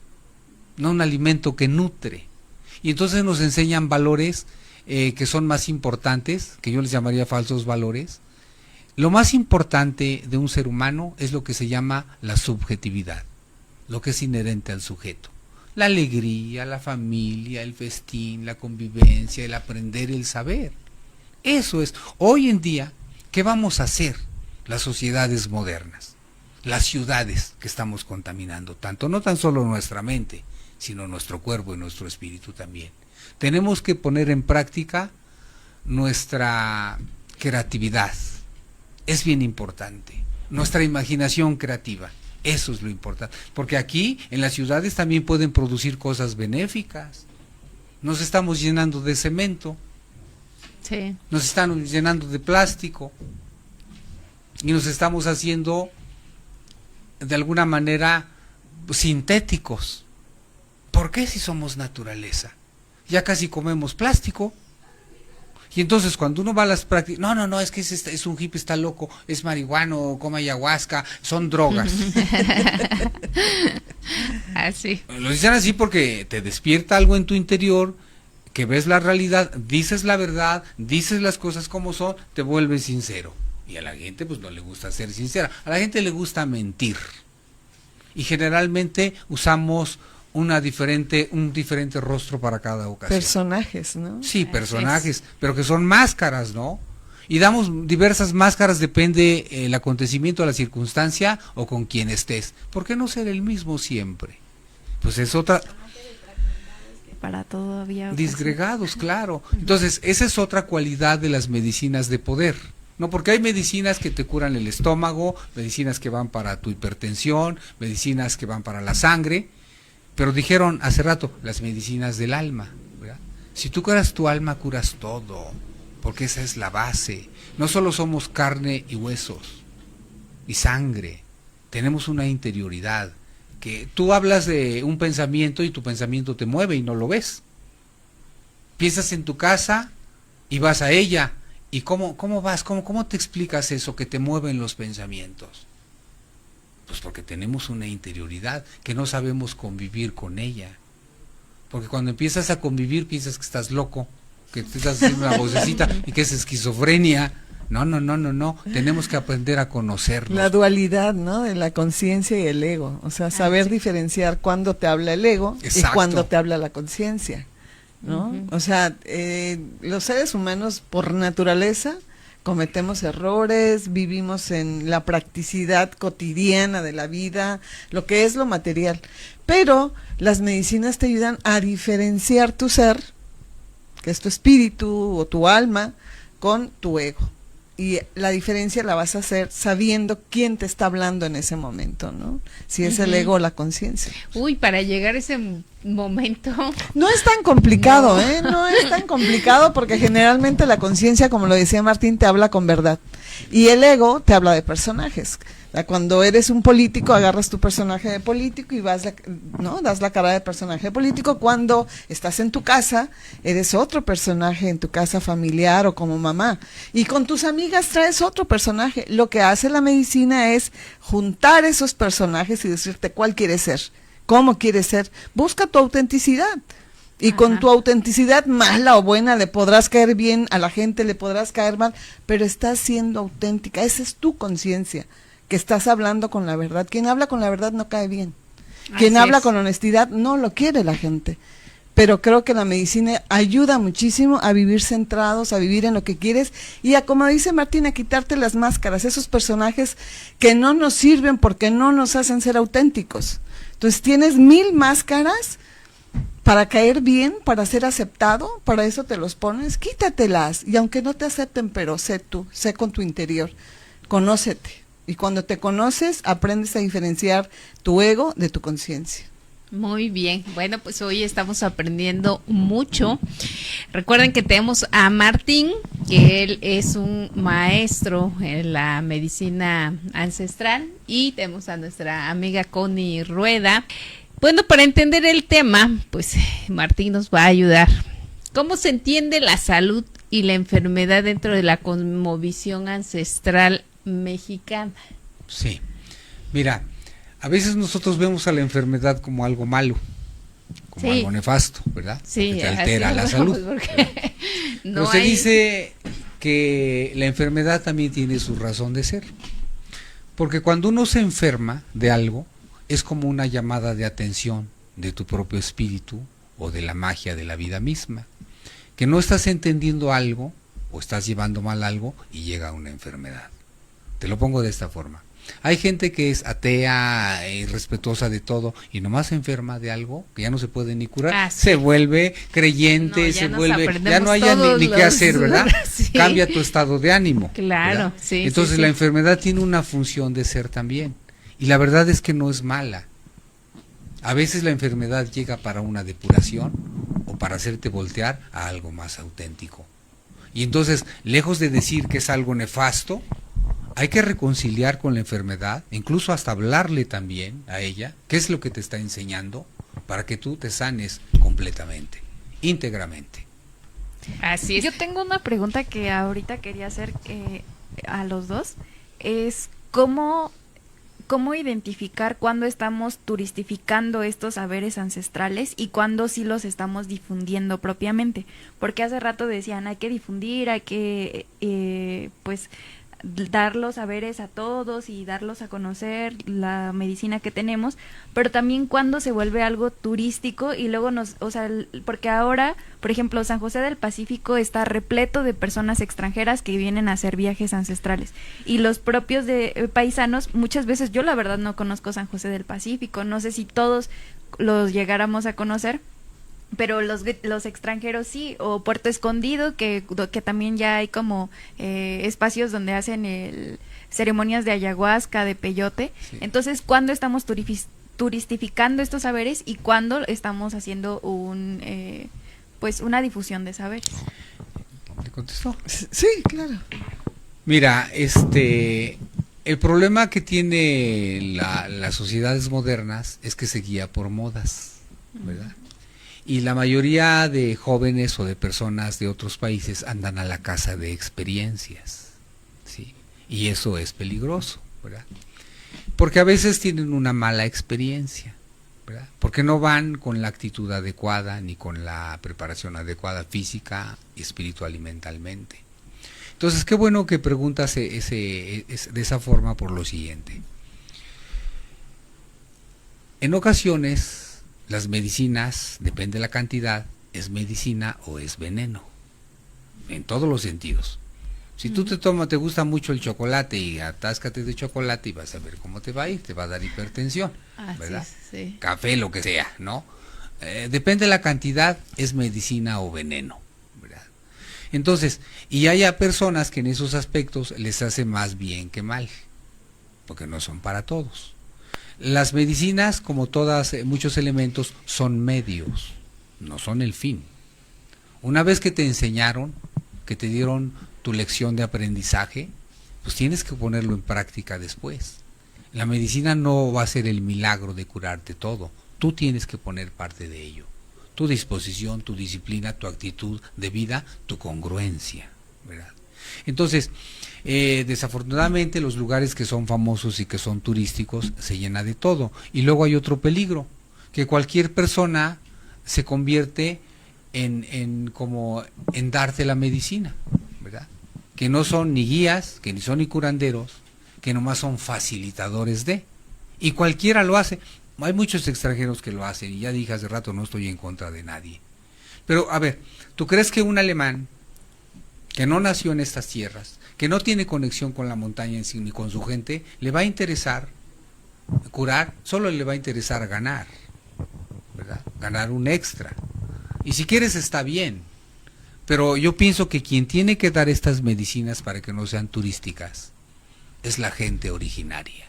C: no un alimento que nutre. Y entonces nos enseñan valores que son más importantes, que yo les llamaría falsos valores. Lo más importante de un ser humano es lo que se llama la subjetividad, lo que es inherente al sujeto. La alegría, la familia, el festín, la convivencia, el aprender, el saber. Eso es. Hoy en día, ¿qué vamos a hacer las sociedades modernas? Las ciudades que estamos contaminando tanto, no tan solo nuestra mente, sino nuestro cuerpo y nuestro espíritu también. Tenemos que poner en práctica nuestra creatividad. Es bien importante, nuestra imaginación creativa, eso es lo importante, porque aquí en las ciudades también pueden producir cosas benéficas. Nos estamos llenando de cemento,
B: Sí.
C: nos están llenando de plástico y nos estamos haciendo de alguna manera sintéticos. ¿Por qué si somos naturaleza? Ya casi comemos plástico. Y entonces cuando uno va a las prácticas, no, es que es un hippie, está loco, es marihuano, come ayahuasca, son drogas.
B: Así.
C: Lo dicen así porque te despierta algo en tu interior, que ves la realidad, dices la verdad, dices las cosas como son, te vuelves sincero. Y a la gente pues no le gusta ser sincera, a la gente le gusta mentir. Y generalmente usamos un diferente rostro para cada ocasión.
D: Personajes, ¿no?
C: Sí, personajes, pero que son máscaras, ¿no? Y damos diversas máscaras, depende el acontecimiento, la circunstancia o con quien estés. ¿Por qué no ser el mismo siempre? Pues es otra...
E: Para todo había
C: Disgregados, claro. Entonces, esa es otra cualidad de las medicinas de poder. No, porque hay medicinas que te curan el estómago, medicinas que van para tu hipertensión, medicinas que van para la sangre, pero dijeron hace rato, las medicinas del alma, ¿verdad? Si tú curas tu alma, curas todo, porque esa es la base. No solo somos carne y huesos y sangre, tenemos una interioridad, que tú hablas de un pensamiento y tu pensamiento te mueve y no lo ves. Piensas en tu casa y vas a ella, ¿y cómo vas? ¿Cómo te explicas eso que te mueven los pensamientos? Pues porque tenemos una interioridad que no sabemos convivir con ella. Porque cuando empiezas a convivir piensas que estás loco, que te estás haciendo una vocecita y que es esquizofrenia. No. Tenemos que aprender a conocernos.
D: La dualidad, ¿no? De la conciencia y el ego. O sea, saber diferenciar cuándo te habla el ego y cuándo te habla la conciencia, ¿no? O sea, los seres humanos por naturaleza cometemos errores, vivimos en la practicidad cotidiana de la vida, lo que es lo material. Pero las medicinas te ayudan a diferenciar tu ser, que es tu espíritu o tu alma, con tu ego. Y la diferencia la vas a hacer sabiendo quién te está hablando en ese momento, ¿no? Si es el ego o la conciencia.
B: Uy, para llegar a ese momento.
D: No es tan complicado, no. No es tan complicado porque generalmente la conciencia, como lo decía Martín, te habla con verdad. Y el ego te habla de personajes. Cuando eres un político, agarras tu personaje de político y das la cara de personaje político. Cuando estás en tu casa, eres otro personaje en tu casa familiar o como mamá. Y con tus amigas traes otro personaje. Lo que hace la medicina es juntar esos personajes y decirte cuál quieres ser, cómo quieres ser. Busca tu autenticidad. Y con tu autenticidad, mala o buena, le podrás caer bien a la gente, le podrás caer mal, pero estás siendo auténtica. Esa es tu conciencia, que estás hablando con la verdad. Quien habla con la verdad no cae bien. Quien habla con honestidad no lo quiere la gente. Pero creo que la medicina ayuda muchísimo a vivir centrados, a vivir en lo que quieres y a, como dice Martín, a quitarte las máscaras, esos personajes que no nos sirven porque no nos hacen ser auténticos. Entonces tienes 1000 máscaras para caer bien, para ser aceptado, para eso te los pones, quítatelas. Y aunque no te acepten, pero sé tú, sé con tu interior, conócete. Y cuando te conoces, aprendes a diferenciar tu ego de tu conciencia.
B: Muy bien, bueno, pues hoy estamos aprendiendo mucho. Recuerden que tenemos a Martín, que él es un maestro en la medicina ancestral, y tenemos a nuestra amiga Connie Rueda. Bueno, para entender el tema, pues Martín nos va a ayudar. ¿Cómo se entiende la salud y la enfermedad dentro de la cosmovisión ancestral mexicana?
C: Sí, mira, a veces nosotros vemos a la enfermedad como algo malo, como algo nefasto, ¿verdad?
B: Sí,
C: porque te altera la salud. Pero se dice que la enfermedad también tiene su razón de ser, porque cuando uno se enferma de algo, es como una llamada de atención de tu propio espíritu o de la magia de la vida misma, que no estás entendiendo algo o estás llevando mal algo y llega una enfermedad. Te lo pongo de esta forma. Hay gente que es atea, irrespetuosa de todo y nomás se enferma de algo que ya no se puede ni curar,
B: sí.
C: Se vuelve creyente, ya no haya ni qué hacer, ¿verdad? Sí. Cambia tu estado de ánimo.
B: Claro,
C: ¿verdad?
B: Sí.
C: Entonces la enfermedad tiene una función de ser también. Y la verdad es que no es mala. A veces la enfermedad llega para una depuración o para hacerte voltear a algo más auténtico. Y entonces, lejos de decir que es algo nefasto, Hay que reconciliar con la enfermedad, incluso hasta hablarle también a ella, qué es lo que te está enseñando, para que tú te sanes completamente, íntegramente.
B: Así es.
E: Yo tengo una pregunta que ahorita quería hacer a los dos. Es cómo identificar cuándo estamos turistificando estos saberes ancestrales y cuándo sí los estamos difundiendo propiamente. Porque hace rato decían, hay que difundir, hay que pues dar los saberes a todos y darlos a conocer, la medicina que tenemos, pero también cuando se vuelve algo turístico y luego porque ahora, por ejemplo, San José del Pacífico está repleto de personas extranjeras que vienen a hacer viajes ancestrales y los propios de paisanos, muchas veces yo la verdad no conozco San José del Pacífico, no sé si todos los llegáramos a conocer, pero los extranjeros sí, o Puerto Escondido, que también ya hay como espacios donde hacen ceremonias de ayahuasca, de peyote. Sí. Entonces, ¿cuándo estamos turistificando estos saberes y cuándo estamos haciendo pues una difusión de saberes?
C: ¿Te contestó?
D: Sí, claro.
C: Mira, el problema que tiene las sociedades modernas es que se guía por modas, ¿verdad? Y la mayoría de jóvenes o de personas de otros países andan a la caza de experiencias, ¿sí? Y eso es peligroso, ¿verdad? Porque a veces tienen una mala experiencia, ¿verdad? Porque no van con la actitud adecuada ni con la preparación adecuada física, espiritual y mentalmente. Entonces, qué bueno que preguntas de esa forma por lo siguiente. En ocasiones las medicinas, depende de la cantidad, es medicina o es veneno, en todos los sentidos. Si tú te gusta mucho el chocolate y atáscate de chocolate y vas a ver cómo te va a ir, te va a dar hipertensión, ¿verdad?
B: Así es, sí.
C: Café, lo que sea, ¿no? Depende de la cantidad, es medicina o veneno, ¿verdad? Entonces, y hay personas que en esos aspectos les hace más bien que mal, porque no son para todos. Las medicinas, como todas, muchos elementos, son medios, no son el fin. Una vez que te enseñaron, que te dieron tu lección de aprendizaje, pues tienes que ponerlo en práctica después. La medicina no va a ser el milagro de curarte todo, tú tienes que poner parte de ello. Tu disposición, tu disciplina, tu actitud de vida, tu congruencia, ¿verdad? Entonces, desafortunadamente los lugares que son famosos y que son turísticos se llena de todo. Y luego hay otro peligro, que cualquier persona se convierte en darte la medicina, ¿verdad? Que no son ni guías, que ni son ni curanderos, que nomás son facilitadores de. Y cualquiera lo hace. Hay muchos extranjeros que lo hacen, y ya dije hace rato, no estoy en contra de nadie. Pero, a ver, ¿tú crees que un alemán que no nació en estas tierras, que no tiene conexión con la montaña en sí ni con su gente, le va a interesar curar? Solo le va a interesar ganar, ¿verdad? Ganar un extra. Y si quieres está bien, pero yo pienso que quien tiene que dar estas medicinas para que no sean turísticas es la gente originaria.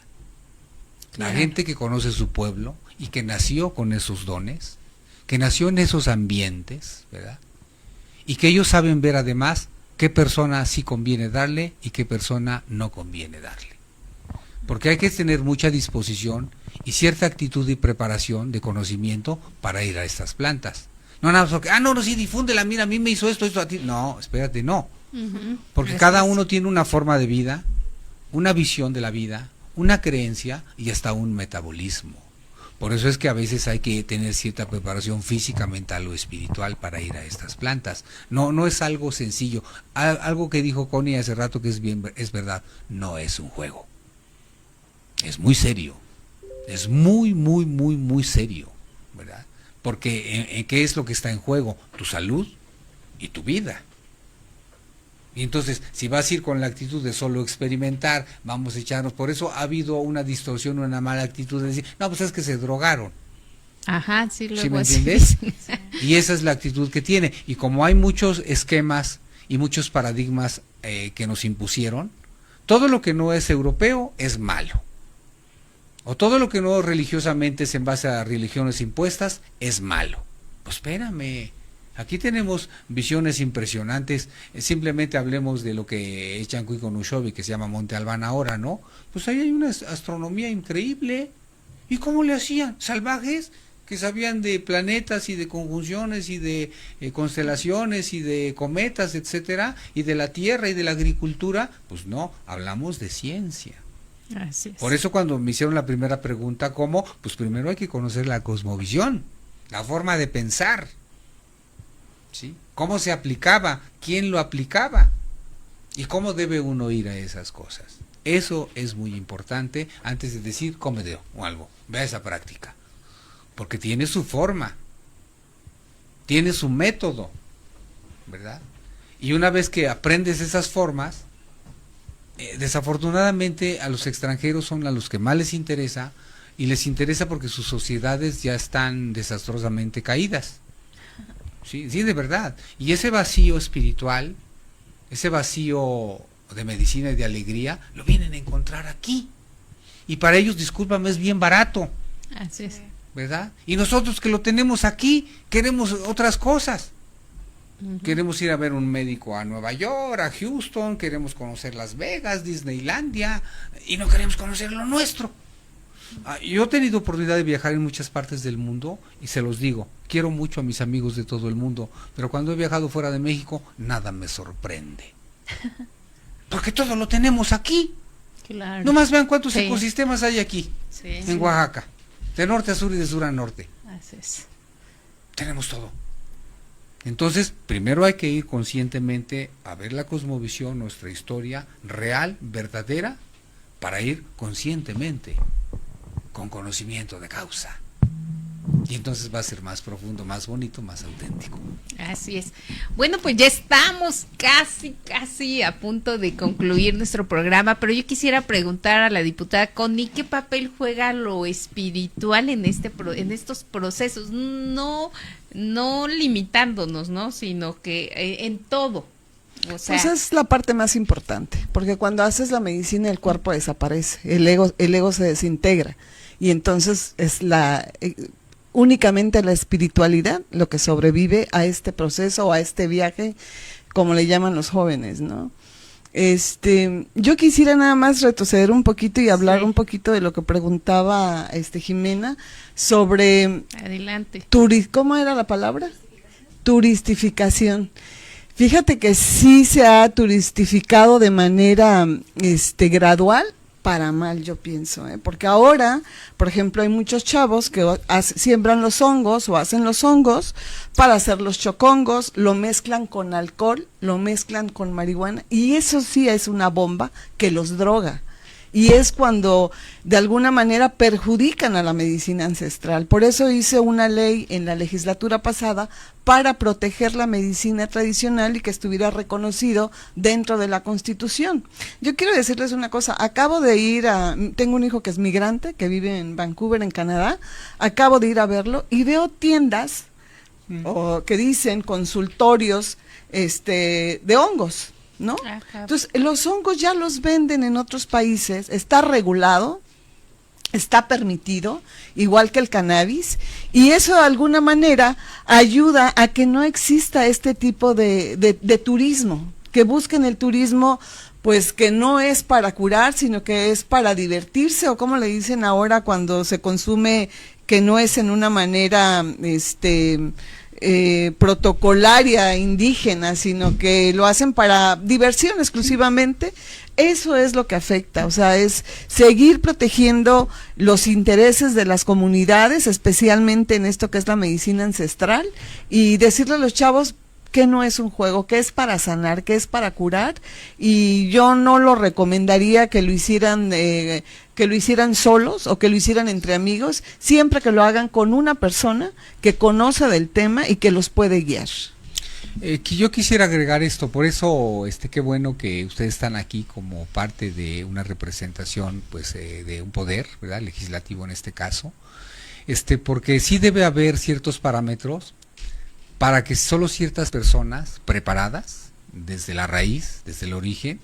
C: La gente que conoce su pueblo y que nació con esos dones, que nació en esos ambientes, ¿verdad? Y que ellos saben ver además qué persona sí conviene darle y qué persona no conviene darle. Porque hay que tener mucha disposición y cierta actitud y preparación de conocimiento para ir a estas plantas. No nada más porque, no, sí, difúndela, mira, a mí me hizo esto a ti. No, espérate, no. Porque cada uno tiene una forma de vida, una visión de la vida, una creencia y hasta un metabolismo. Por eso es que a veces hay que tener cierta preparación física, mental o espiritual para ir a estas plantas. No es algo sencillo. Algo que dijo Connie hace rato que es verdad, no es un juego. Es muy serio. Es muy, muy, muy, muy serio, ¿verdad? Porque ¿qué es lo que está en juego? Tu salud y tu vida. Y entonces, si vas a ir con la actitud de solo experimentar, vamos a echarnos, por eso ha habido una distorsión, una mala actitud de decir, no, pues es que se drogaron.
B: Ajá, sí, luego
C: ¿Sí me
B: así.
C: entiendes? Y esa es la actitud que tiene. Y como hay muchos esquemas y muchos paradigmas que nos impusieron, todo lo que no es europeo es malo. O todo lo que no religiosamente es en base a religiones impuestas es malo. Pues espérame. Aquí tenemos visiones impresionantes. Simplemente hablemos de lo que es Yankuy con Ushovi, que se llama Monte Albán ahora, ¿no? Pues ahí hay una astronomía increíble. ¿Y cómo le hacían? Salvajes que sabían de planetas y de conjunciones y de constelaciones y de cometas, etcétera, y de la Tierra y de la agricultura. Pues no, hablamos de ciencia.
B: Así es.
C: Por eso cuando me hicieron la primera pregunta, ¿cómo? Pues primero hay que conocer la cosmovisión, la forma de pensar, ¿sí? ¿Cómo se aplicaba? ¿Quién lo aplicaba? ¿Y cómo debe uno ir a esas cosas? Eso es muy importante antes de decir cómete o algo. Vea esa práctica. Porque tiene su forma, tiene su método, ¿verdad? Y una vez que aprendes esas formas, desafortunadamente a los extranjeros son a los que más les interesa, y les interesa porque sus sociedades ya están desastrosamente caídas. Sí, sí, de verdad. Y ese vacío espiritual, ese vacío de medicina y de alegría, lo vienen a encontrar aquí. Y para ellos, discúlpame, es bien barato,
B: Así es.
C: ¿verdad? Y nosotros que lo tenemos aquí, queremos otras cosas. Queremos ir a ver un médico a Nueva York, a Houston, queremos conocer Las Vegas, Disneylandia, y no queremos conocer lo nuestro. Yo he tenido oportunidad de viajar en muchas partes del mundo, y se los digo, quiero mucho a mis amigos de todo el mundo, pero cuando he viajado fuera de México, nada me sorprende. Porque todo lo tenemos aquí.
B: Claro.
C: Nomás vean cuántos
B: Sí.
C: ecosistemas hay aquí,
B: Sí.
C: en Oaxaca, de norte a sur y de sur a norte.
B: Así es.
C: Tenemos todo. Entonces, primero hay que ir conscientemente a ver la cosmovisión, nuestra historia real, verdadera, para ir conscientemente, con conocimiento de causa. Y entonces va a ser más profundo, más bonito, más auténtico.
B: Así es. Bueno, pues ya estamos casi a punto de concluir nuestro programa, pero yo quisiera preguntar a la diputada Connie, ¿qué papel juega lo espiritual en en estos procesos? No limitándonos, ¿no? Sino que en todo. O sea,
D: Pues es la parte más importante, porque cuando haces la medicina el cuerpo desaparece, el ego se desintegra, y entonces es únicamente la espiritualidad lo que sobrevive a este proceso o a este viaje, como le llaman los jóvenes, ¿no? Yo quisiera nada más retroceder un poquito y hablar un poquito de lo que preguntaba Jimena sobre
B: adelante.
D: ¿cómo era la palabra? Turistificación. Fíjate que sí se ha turistificado de manera gradual, para mal, yo pienso, porque ahora, por ejemplo, hay muchos chavos que siembran los hongos o hacen los hongos para hacer los chocongos, lo mezclan con alcohol, lo mezclan con marihuana, y eso sí es una bomba que los droga. Y es cuando de alguna manera perjudican a la medicina ancestral. Por eso hice una ley en la legislatura pasada para proteger la medicina tradicional y que estuviera reconocido dentro de la Constitución. Yo quiero decirles una cosa, acabo de ir tengo un hijo que es migrante, que vive en Vancouver, en Canadá, acabo de ir a verlo y veo tiendas que dicen consultorios de hongos, ¿no?
B: Ajá.
D: Entonces, los hongos ya los venden en otros países, está regulado, está permitido, igual que el cannabis, y eso de alguna manera ayuda a que no exista este tipo de turismo, que busquen el turismo pues que no es para curar, sino que es para divertirse, o como le dicen ahora cuando se consume que no es en una manera protocolaria indígena, sino que lo hacen para diversión exclusivamente. Eso es lo que afecta, o sea, es seguir protegiendo los intereses de las comunidades, especialmente en esto que es la medicina ancestral, y decirle a los chavos que no es un juego, que es para sanar, que es para curar, y yo no lo recomendaría que lo hicieran solos o que lo hicieran entre amigos, siempre que lo hagan con una persona que conoce del tema y que los puede guiar.
C: Que yo quisiera agregar esto, por eso qué bueno que ustedes están aquí como parte de una representación pues de un poder, ¿verdad? Legislativo en este caso, porque sí debe haber ciertos parámetros para que solo ciertas personas preparadas desde la raíz, desde el origen,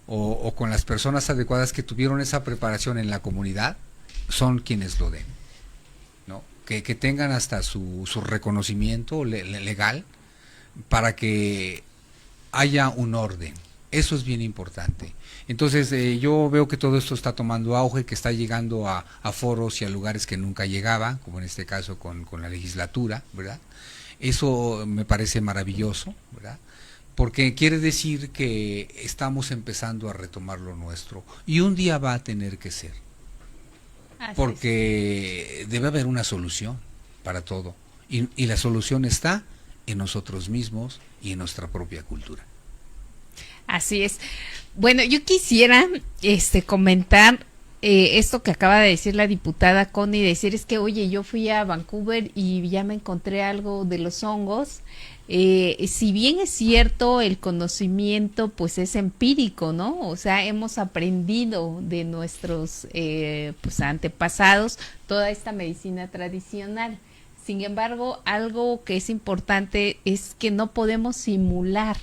C: o con las personas adecuadas que tuvieron esa preparación en la comunidad, son quienes lo den, ¿no? Que tengan hasta su reconocimiento legal para que haya un orden. Eso es bien importante. Entonces, yo veo que todo esto está tomando auge, que está llegando a foros y a lugares que nunca llegaba, como en este caso con la legislatura, ¿verdad? Eso me parece maravilloso, ¿verdad? Porque quiere decir que estamos empezando a retomar lo nuestro, y un día va a tener que ser, porque debe haber una solución para todo, y la solución está en nosotros mismos y en nuestra propia cultura.
B: Así es. Bueno, yo quisiera comentar esto que acaba de decir la diputada Connie, decir es que, oye, yo fui a Vancouver y ya me encontré algo de los hongos. Si bien es cierto, el conocimiento pues es empírico, ¿no? O sea, hemos aprendido de nuestros pues antepasados toda esta medicina tradicional. Sin embargo, algo que es importante es que no podemos simular,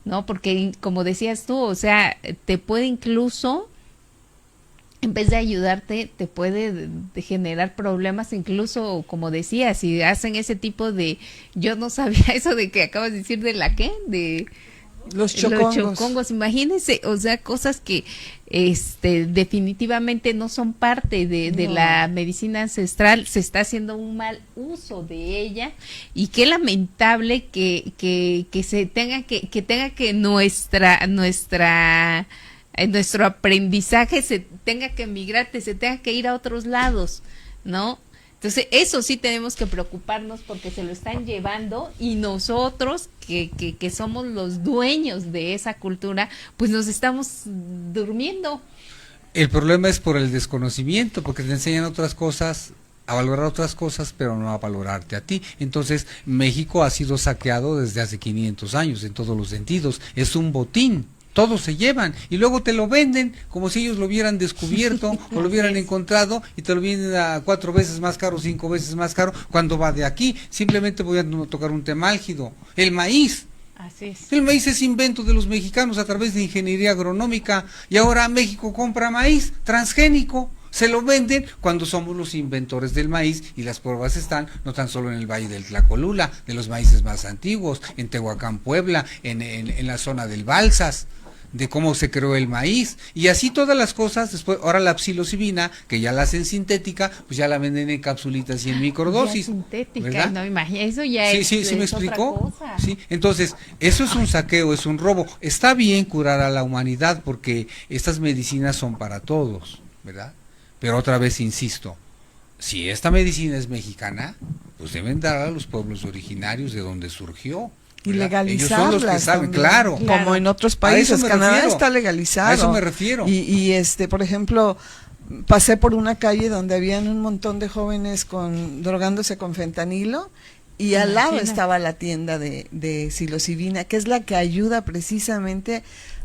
B: ¿no? Porque como decías tú, o sea, te puede incluso, en vez de ayudarte, te puede generar problemas, incluso, como decías, si hacen ese tipo de, yo no sabía eso de que acabas de decir de la qué, de
D: los chocongos.
B: Imagínense, o sea, cosas que definitivamente no son parte de la medicina ancestral, se está haciendo un mal uso de ella, y qué lamentable que se tenga que nuestro aprendizaje se tenga que migrar, se tenga que ir a otros lados, ¿no? Entonces, eso sí tenemos que preocuparnos, porque se lo están llevando, y nosotros, que somos los dueños de esa cultura, pues nos estamos durmiendo.
C: El problema es por el desconocimiento, porque te enseñan otras cosas, a valorar otras cosas, pero no a valorarte a ti. Entonces, México ha sido saqueado desde hace 500 años, en todos los sentidos. Es un botín. Todos se llevan y luego te lo venden como si ellos lo hubieran descubierto o lo hubieran encontrado, y te lo venden a 4 veces más caro, 5 veces más caro, cuando va de aquí. Simplemente voy a tocar un tema álgido: el maíz.
B: Así es.
C: El maíz es invento de los mexicanos a través de ingeniería agronómica, y ahora México compra maíz transgénico. Se lo venden cuando somos los inventores del maíz, y las pruebas están no tan solo en el Valle del Tlacolula, de los maíces más antiguos, en Tehuacán, Puebla, en la zona del Balsas, de cómo se creó el maíz, y así todas las cosas. Después, ahora la psilocibina, que ya la hacen sintética, pues ya la venden en capsulitas y en microdosis.
B: Ya sintética,
C: ¿verdad?
B: No, imagínate, eso ya
C: sí, ¿me explicó?
B: Otra cosa.
C: Sí, entonces, eso es un saqueo, es un robo. Está bien curar a la humanidad, porque estas medicinas son para todos, ¿verdad? Pero otra vez insisto, si esta medicina es mexicana, pues deben dar a los pueblos originarios de donde surgió.
D: Y
C: ¿verdad?
D: legalizarlas.
C: Ellos son los que saben, claro.
D: Como en otros países. Canadá
C: refiero.
D: está legalizado.
C: A eso me refiero.
D: Y por ejemplo, pasé por una calle donde habían un montón de jóvenes drogándose con fentanilo, y al lado estaba la tienda de psilocibina, que es la que ayuda precisamente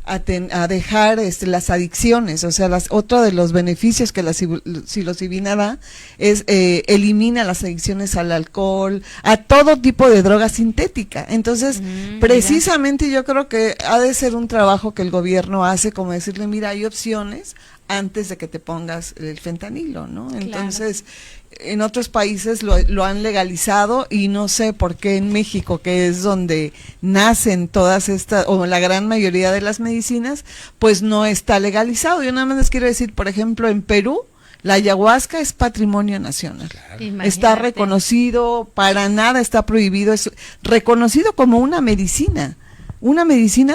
D: a dejar las adicciones. O sea, otro de los beneficios que la psilocibina da es elimina las adicciones al alcohol, a todo tipo de droga sintética. Entonces, precisamente yo creo que ha de ser un trabajo que el gobierno hace, como decirle, mira, hay opciones antes de que te pongas el fentanilo, ¿no? Entonces, en otros países lo han legalizado, y no sé por qué en México, que es donde nacen todas estas, o la gran mayoría de las medicinas, pues no está legalizado. Yo nada más les quiero decir, por ejemplo, en Perú, la ayahuasca es patrimonio nacional. Claro. Está reconocido, para nada está prohibido, es reconocido como una medicina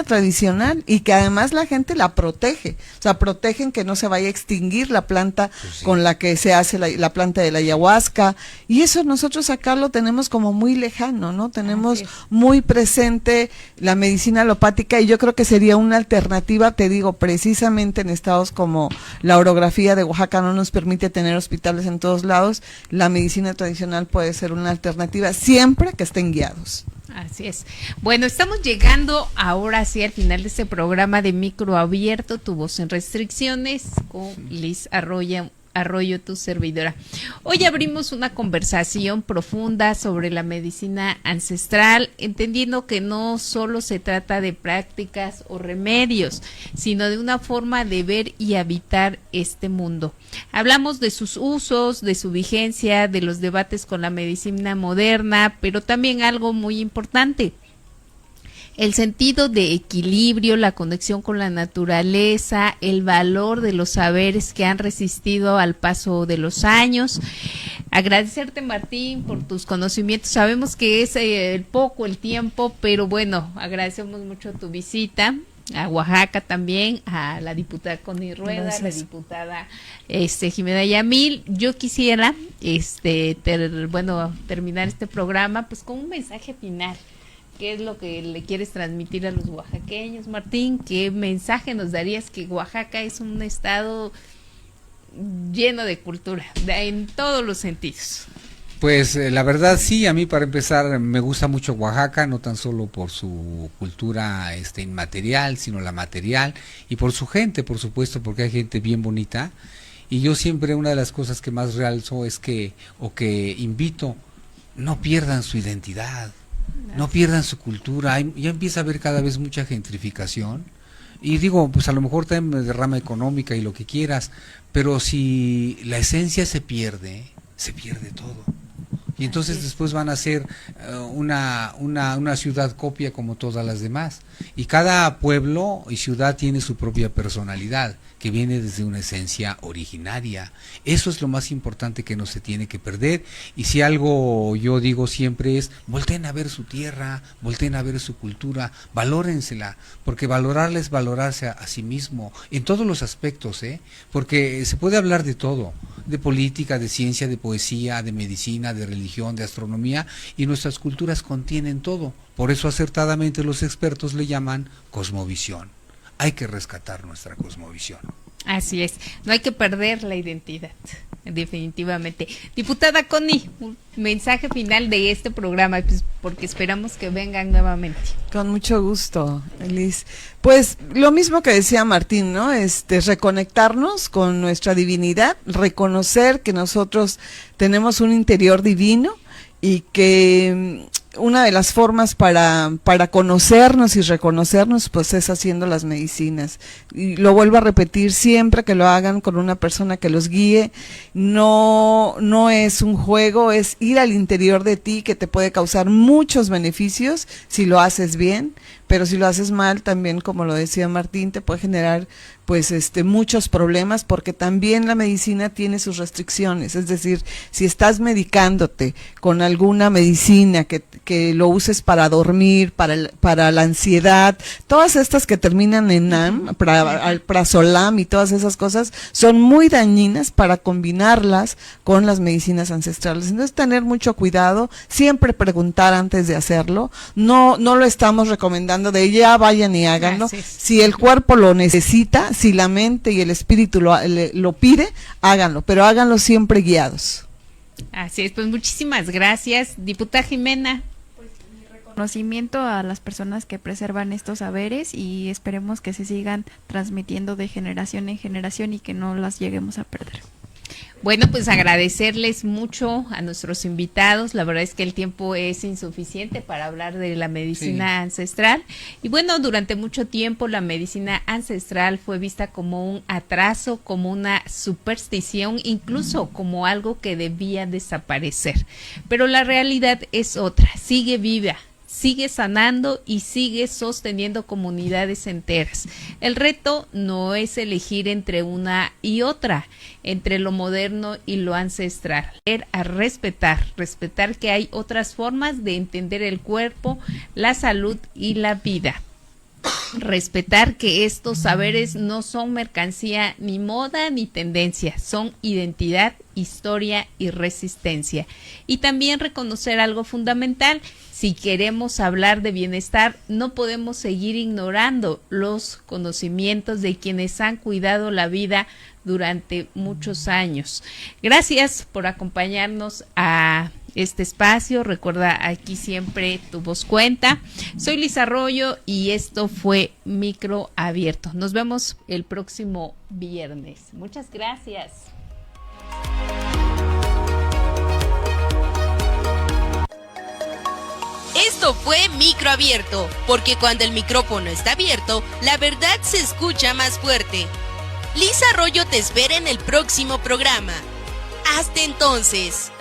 D: tradicional, y que además la gente la protege, o sea, protegen que no se vaya a extinguir la planta con la que se hace la planta de la ayahuasca, y eso nosotros acá lo tenemos como muy lejano, ¿no? Tenemos muy presente la medicina alopática, y yo creo que sería una alternativa, te digo, precisamente en estados como la orografía de Oaxaca no nos permite tener hospitales en todos lados. La medicina tradicional puede ser una alternativa siempre que estén guiados.
B: Así es. Bueno, estamos llegando ahora sí al final de este programa de Micro Abierto, Tu Voz Sin Restricciones, con Liz Arroyo, tu servidora. Hoy abrimos una conversación profunda sobre la medicina ancestral, entendiendo que no solo se trata de prácticas o remedios, sino de una forma de ver y habitar este mundo. Hablamos de sus usos, de su vigencia, de los debates con la medicina moderna, pero también algo muy importante: el sentido de equilibrio, la conexión con la naturaleza, el valor de los saberes que han resistido al paso de los años. Agradecerte, Martín, por tus conocimientos. Sabemos que es poco el tiempo, pero bueno, agradecemos mucho tu visita a Oaxaca también, a la diputada Connie Rueda, gracias. La diputada Jimena Yamil. Yo quisiera terminar este programa pues con un mensaje final. ¿Qué es lo que le quieres transmitir a los oaxaqueños, Martín? ¿Qué mensaje nos darías que Oaxaca es un estado lleno de cultura, en todos los sentidos?
C: Pues la verdad sí, a mí para empezar me gusta mucho Oaxaca, no tan solo por su cultura inmaterial, sino la material, y por su gente, por supuesto, porque hay gente bien bonita. Y yo siempre, una de las cosas que más realzo es que invito, no pierdan su identidad, no pierdan su cultura. Ya empieza a haber cada vez mucha gentrificación, y digo, pues a lo mejor también de rama económica y lo que quieras, pero si la esencia se pierde todo. Y entonces después van a ser una ciudad copia como todas las demás. Y cada pueblo y ciudad tiene su propia personalidad, que viene desde una esencia originaria. Eso es lo más importante que no se tiene que perder. Y si algo yo digo siempre es, volteen a ver su tierra, volteen a ver su cultura, valórensela, porque valorarla es valorarse a sí mismo, en todos los aspectos, porque se puede hablar de todo, de política, de ciencia, de poesía, de medicina, de religión, de astronomía, y nuestras culturas contienen todo. Por eso acertadamente los expertos le llaman cosmovisión. Hay que rescatar nuestra cosmovisión.
B: Así es, no hay que perder la identidad, definitivamente. Diputada Connie, un mensaje final de este programa, pues, porque esperamos que vengan nuevamente.
D: Con mucho gusto, Liz. Pues lo mismo que decía Martín, ¿no? Reconectarnos con nuestra divinidad, reconocer que nosotros tenemos un interior divino y que una de las formas para conocernos y reconocernos pues es haciendo las medicinas, y lo vuelvo a repetir, siempre que lo hagan con una persona que los guíe, no es un juego, es ir al interior de ti, que te puede causar muchos beneficios si lo haces bien, pero si lo haces mal también, como lo decía Martín, te puede generar pues muchos problemas, porque también la medicina tiene sus restricciones. Es decir, si estás medicándote con alguna medicina que lo uses para dormir, para la ansiedad, todas estas que terminan en am, prazolam y todas esas cosas son muy dañinas para combinarlas con las medicinas ancestrales. Entonces, tener mucho cuidado, siempre preguntar antes de hacerlo. No lo estamos recomendando de ya vayan y háganlo. Si el cuerpo lo necesita, si la mente y el espíritu lo pide, háganlo, pero háganlo siempre guiados.
B: Así es, pues muchísimas gracias, diputada Jimena.
E: Pues mi reconocimiento a las personas que preservan estos saberes, y esperemos que se sigan transmitiendo de generación en generación y que no las lleguemos a perder.
B: Bueno, pues agradecerles mucho a nuestros invitados. La verdad es que el tiempo es insuficiente para hablar de la medicina ancestral. Y bueno, durante mucho tiempo la medicina ancestral fue vista como un atraso, como una superstición, incluso como algo que debía desaparecer. Pero la realidad es otra, sigue viva, sigue sanando y sigue sosteniendo comunidades enteras. El reto no es elegir entre una y otra, entre lo moderno y lo ancestral. A respetar que hay otras formas de entender el cuerpo, la salud y la vida. Respetar que estos saberes no son mercancía, ni moda, ni tendencia, son identidad, historia y resistencia. Y también reconocer algo fundamental: si queremos hablar de bienestar, no podemos seguir ignorando los conocimientos de quienes han cuidado la vida durante muchos años. Gracias por acompañarnos a este espacio. Recuerda, aquí siempre tu voz cuenta. Soy Liz Arroyo y esto fue Micro Abierto. Nos vemos el próximo viernes. Muchas gracias.
F: Esto fue Micro Abierto, porque cuando el micrófono está abierto, la verdad se escucha más fuerte. Liz Arroyo te espera en el próximo programa. Hasta entonces.